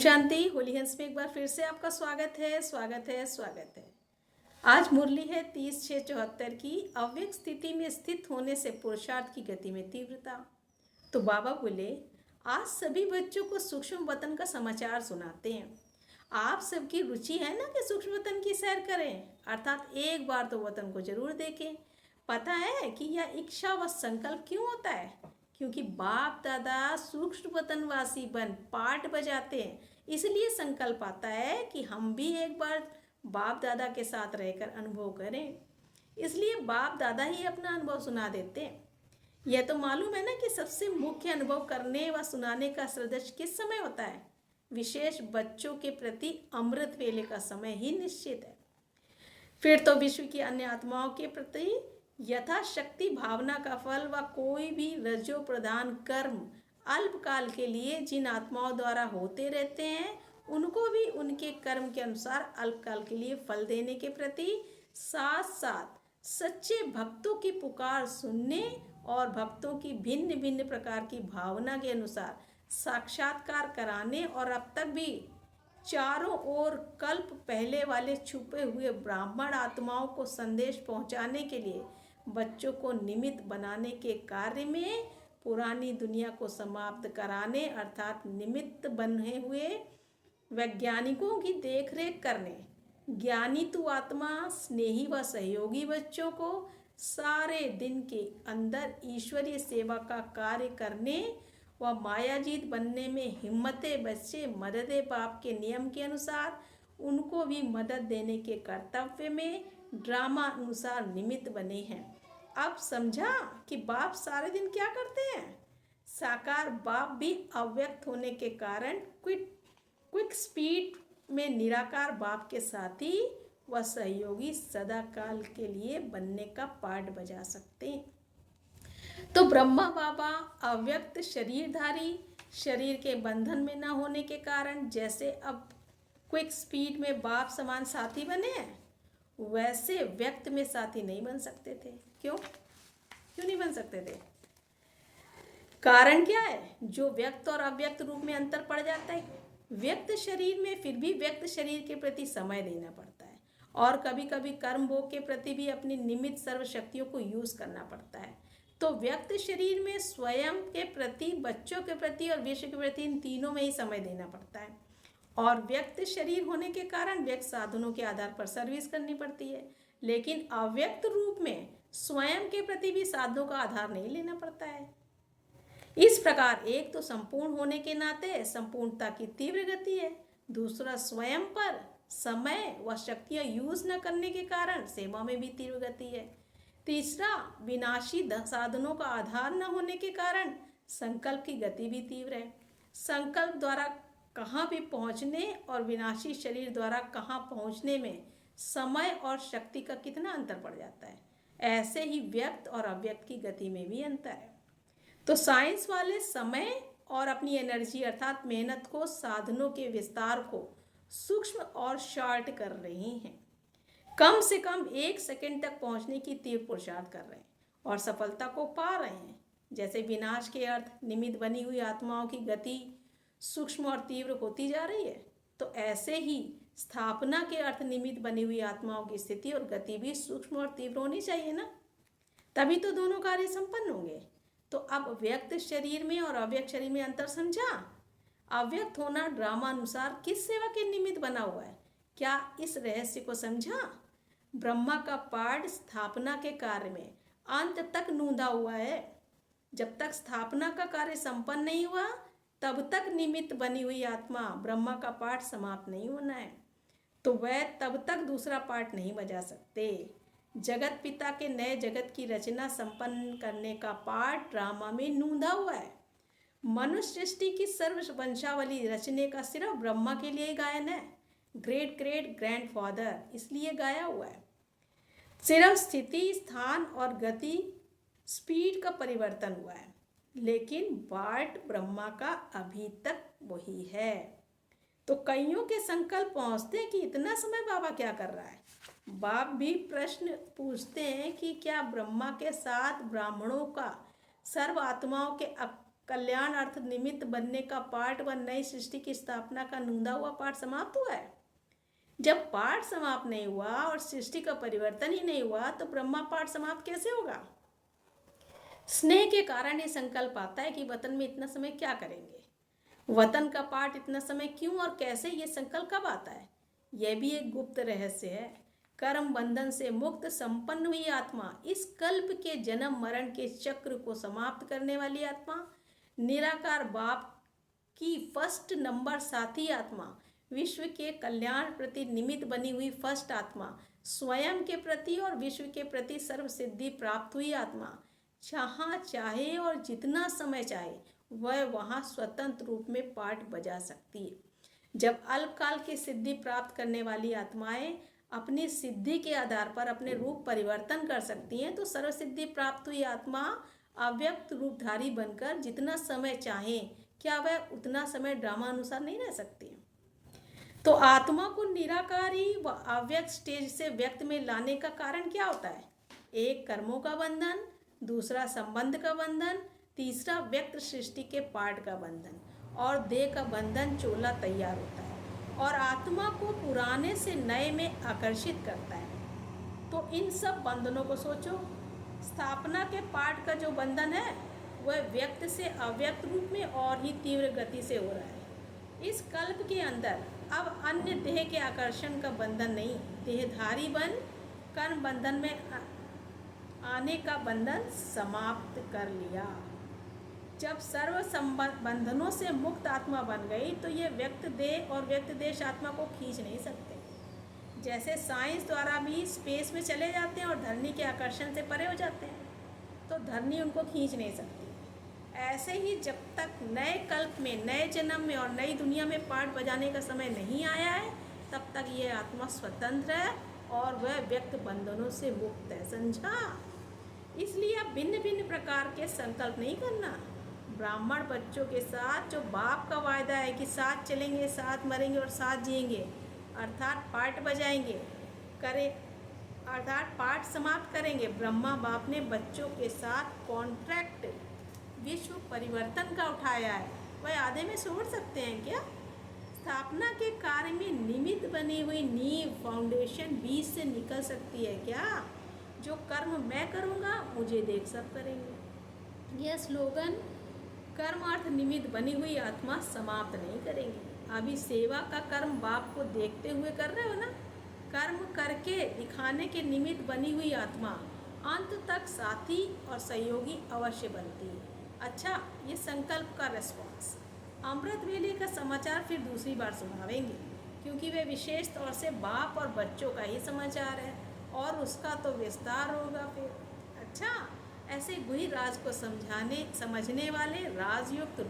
शांति होलीहंस में एक बार फिर से आपका स्वागत है। आज मुरली है 30/6/74 की। अव्यक्त स्थिति में स्थित होने से पुरुषार्थ की गति में तीव्रता। तो बाबा बोले, आज सभी बच्चों को सूक्ष्म वतन का समाचार सुनाते हैं। आप सबकी रुचि है ना कि सूक्ष्म वतन की सैर करें, अर्थात एक बार तो वतन को जरूर देखें। पता है कि यह इच्छा व संकल्प क्यों होता है? क्योंकि बाप दादा सूक्ष्म वतनवासी बन पाठ बजाते हैं, इसलिए संकल्प आता है कि हम भी एक बार बाप दादा के साथ रहकर अनुभव करें। इसलिए बाप दादा ही अपना अनुभव सुना देते हैं। यह तो मालूम है ना कि सबसे मुख्य अनुभव करने व सुनाने का सदृश किस समय होता है? विशेष बच्चों के प्रति अमृत वेले का समय ही निश्चित है। फिर तो विश्व की अन्य आत्माओं के प्रति यथाशक्ति भावना का फल व कोई भी रजो प्रधान कर्म अल्पकाल के लिए जिन आत्माओं द्वारा होते रहते हैं, उनको भी उनके कर्म के अनुसार अल्पकाल के लिए फल देने के प्रति साथ साथ सच्चे भक्तों की पुकार सुनने और भक्तों की भिन्न भिन्न प्रकार की भावना के अनुसार साक्षात्कार कराने और अब तक भी चारों ओर कल्प पहले वाले छुपे हुए ब्राह्मण आत्माओं को संदेश पहुंचाने के लिए बच्चों को निमित्त बनाने के कार्य में पुरानी दुनिया को समाप्त कराने अर्थात निमित्त बने हुए वैज्ञानिकों की देखरेख करने, ज्ञानी तु आत्मा स्नेही व सहयोगी बच्चों को सारे दिन के अंदर ईश्वरीय सेवा का कार्य करने व मायाजीत बनने में हिम्मते बच्चे मददे बाप के नियम के अनुसार उनको भी मदद देने के कर्तव्य में ड्रामा अनुसार निमित्त बने हैं। अब समझा कि बाप सारे दिन क्या करते हैं? साकार बाप भी अव्यक्त होने के कारण क्विक स्पीड में निराकार बाप के साथी व सहयोगी सदा काल के लिए बनने का पाठ बजा सकते हैं। तो ब्रह्मा बाबा अव्यक्त शरीरधारी शरीर के बंधन में न होने के कारण जैसे अब क्विक स्पीड में बाप समान साथी बने हैं, वैसे व्यक्त में साथी नहीं बन सकते थे। क्यों नहीं बन सकते थे? कारण क्या है? जो व्यक्त और अव्यक्त रूप में अंतर पड़ जाता है। व्यक्त शरीर में फिर भी व्यक्त शरीर के प्रति समय देना पड़ता है और कभी कभी कर्म भोग के प्रति भी अपनी निमित्त सर्व शक्तियों को यूज करना पड़ता है। तो व्यक्त शरीर में स्वयं के प्रति, बच्चों के प्रति और विश्व के प्रति, इन तीनों में ही समय देना पड़ता है। और व्यक्त शरीर होने के कारण व्यक्त साधनों के आधार पर सर्विस करनी पड़ती है, लेकिन अव्यक्त रूप में स्वयं के प्रति भी साधनों का आधार नहीं लेना पड़ता है। इस प्रकार एक तो संपूर्ण होने के नाते संपूर्णता की तीव्र गति है, दूसरा स्वयं पर समय व शक्तियां यूज न करने के कारण सेवा में भी तीव्र गति है, तीसरा विनाशी साधनों का आधार न होने के कारण संकल्प की गति भी तीव्र है। संकल्प द्वारा कहाँ भी पहुँचने और विनाशी शरीर द्वारा कहाँ पहुँचने में समय और शक्ति का कितना अंतर पड़ जाता है। ऐसे ही व्यक्त और अव्यक्त की गति में भी अंतर है। तो साइंस वाले समय और अपनी एनर्जी अर्थात मेहनत को साधनों के विस्तार को सूक्ष्म और शॉर्ट कर रहे हैं। कम से कम 1 सेकंड तक पहुंचने की तीव्र पुरुषार्थ कर रहे हैं और सफलता को पा रहे हैं। जैसे विनाश के अर्थ निमित्त बनी हुई आत्माओं की गति सूक्ष्म और तीव्र होती जा रही है, तो ऐसे ही स्थापना के अर्थ निमित्त बनी हुई आत्माओं की स्थिति और गति भी सूक्ष्म और तीव्र होनी चाहिए ना, तभी तो दोनों कार्य संपन्न होंगे। तो अब व्यक्त शरीर में और अव्यक्त शरीर में अंतर समझा? अव्यक्त होना ड्रामानुसार किस सेवा के निमित्त बना हुआ है? क्या इस रहस्य को समझा? ब्रह्मा का पाठ स्थापना के कार्य में अंत तक नूंदा हुआ है। जब तक स्थापना का कार्य संपन्न नहीं हुआ, तब तक निमित्त बनी हुई आत्मा ब्रह्मा का पाठ समाप्त नहीं होना है, तो वह तब तक दूसरा पाठ नहीं बजा सकते। जगत पिता के नए जगत की रचना संपन्न करने का पाठ ड्रामा में नूंदा हुआ है। मनुष्य सृष्टि की सर्व वंशावली रचने का सिर्फ ब्रह्मा के लिए गायन है, ग्रेट ग्रेट ग्रैंडफादर इसलिए गाया हुआ है। सिर्फ स्थिति, स्थान और गति स्पीड का परिवर्तन हुआ है, लेकिन पाठ ब्रह्मा का अभी तक वही है। तो कईयों के संकल्प पहुंचते हैं कि इतना समय बाबा क्या कर रहा है। बाप भी प्रश्न पूछते हैं कि क्या ब्रह्मा के साथ ब्राह्मणों का सर्व आत्माओं के कल्याण अर्थ निमित्त बनने का पाठ व नई सृष्टि की स्थापना का नूंदा हुआ पाठ समाप्त हुआ है। जब पाठ समाप्त नहीं हुआ और सृष्टि का परिवर्तन ही नहीं हुआ तो ब्रह्मा पाठ समाप्त कैसे होगा? स्नेह के कारण ये संकल्प आता है कि वतन में इतना समय क्या करेंगे, वतन का पाठ इतना समय क्यों और कैसे, ये संकल्प कब आता है? यह भी एक गुप्त रहस्य है। कर्म बंधन से मुक्त संपन्न हुई आत्मा, इस कल्प के जन्म मरण के चक्र को समाप्त करने वाली आत्मा, निराकार बाप की फर्स्ट नंबर साथी आत्मा, विश्व के कल्याण प्रति निमित्त बनी हुई फर्स्ट आत्मा, स्वयं के प्रति और विश्व के प्रति सर्व सिद्धि प्राप्त हुई आत्मा, जहाँ चाहे और जितना समय चाहे वह वहाँ स्वतंत्र रूप में पाठ बजा सकती है। जब अल्पकाल की सिद्धि प्राप्त करने वाली आत्माएं अपनी सिद्धि के आधार पर अपने रूप परिवर्तन कर सकती हैं, तो सर्व सिद्धि प्राप्त हुई आत्मा अव्यक्त रूपधारी बनकर जितना समय चाहे, क्या वह उतना समय ड्रामा अनुसार नहीं रह सकती? तो आत्मा को निराकारी व अव्यक्त स्टेज से व्यक्त में लाने का कारण क्या होता है? एक कर्मों का बंधन, दूसरा संबंध का बंधन, तीसरा व्यक्त सृष्टि के पाठ का बंधन और देह का बंधन चोला तैयार होता है और आत्मा को पुराने से नए में आकर्षित करता है। तो इन सब बंधनों को सोचो। स्थापना के पाठ का जो बंधन है वह व्यक्त से अव्यक्त रूप में और ही तीव्र गति से हो रहा है। इस कल्प के अंदर अब अन्य देह के आकर्षण का बंधन नहीं, देहधारी बन कर्म बंधन में आने का बंधन समाप्त कर लिया। जब सर्व बंधनों से मुक्त आत्मा बन गई तो ये व्यक्त देह और व्यक्त देश आत्मा को खींच नहीं सकते। जैसे साइंस द्वारा भी स्पेस में चले जाते हैं और धरनी के आकर्षण से परे हो जाते हैं, तो धरनी उनको खींच नहीं सकती। ऐसे ही जब तक नए कल्प में, नए जन्म में और नई दुनिया में पाठ बजाने का समय नहीं आया है, तब तक ये आत्मा स्वतंत्र है और वह व्यक्त बंधनों से मुक्त है। समझा? इसलिए अब भिन्न भिन्न प्रकार के संकल्प नहीं करना। ब्राह्मण बच्चों के साथ जो बाप का वायदा है कि साथ चलेंगे, साथ मरेंगे और साथ जिएंगे, अर्थात पाठ बजाएंगे अर्थात पाठ समाप्त करेंगे। ब्रह्मा बाप ने बच्चों के साथ कॉन्ट्रैक्ट विश्व परिवर्तन का उठाया है, वह आधे में छोड़ सकते हैं क्या? स्थापना के कार्य में निमित्त बनी हुई नींव, फाउंडेशन बीज से निकल सकती है क्या? जो कर्म मैं करूँगा मुझे देख सब करेंगे। यह स्लोगन कर्म अर्थ निमित्त बनी हुई आत्मा समाप्त नहीं करेंगे। अभी सेवा का कर्म बाप को देखते हुए कर रहे हो ना। कर्म करके दिखाने के निमित्त बनी हुई आत्मा अंत तक साथी और सहयोगी अवश्य बनती है। अच्छा, ये संकल्प का रिस्पॉन्स अमृत वेले का समाचार फिर दूसरी बार सुनावेंगे, क्योंकि वे विशेष तौर से बाप और बच्चों का ही समाचार है और उसका तो विस्तार होगा फिर। अच्छा, ऐसे गुही राज को समझने वाले राजयुक्त,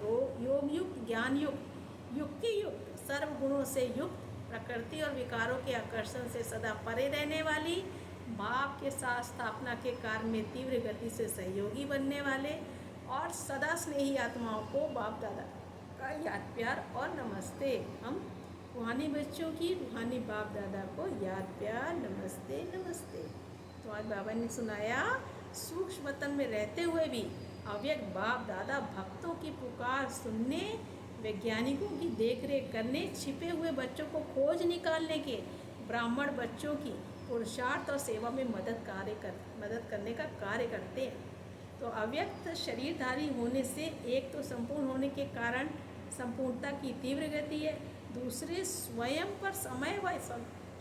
योगयुक्त, ज्ञानयुक्त, युक्तियुक्त, सर्वगुणों से युक्त, प्रकृति और विकारों के आकर्षण से सदा परे रहने वाली, बाप के साथ स्थापना के कार्य में तीव्र गति से सहयोगी बनने वाले और सदा स्नेही आत्माओं को बाप दादा का याद प्यार और नमस्ते। हम रूहानी बच्चों की रूहानी बाप दादा को याद प्यार नमस्ते नमस्ते। तो आज बाबा ने सुनाया, सूक्ष्म वतन में रहते हुए भी अव्यक्त बाप दादा भक्तों की पुकार सुनने, वैज्ञानिकों की देखरेख करने, छिपे हुए बच्चों को खोज निकालने के, ब्राह्मण बच्चों की पुरुषार्थ और सेवा में मदद करने का कार्य करते हैं। तो अव्यक्त शरीरधारी होने से एक तो संपूर्ण होने के कारण संपूर्णता की तीव्र गति है, दूसरे स्वयं पर समय व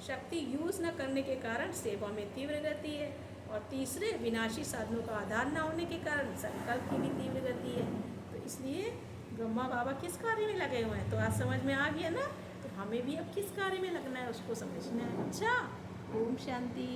शक्ति यूज न करने के कारण सेवा में तीव्र गति है, और तीसरे विनाशी साधनों का आधार न होने के कारण संकल्प की भी तीव्र गति है। तो इसलिए ब्रह्मा बाबा किस कार्य में लगे हुए हैं, तो आज समझ में आ गया ना। तो हमें भी अब किस कार्य में लगना है उसको समझना है। अच्छा, ओम शांति।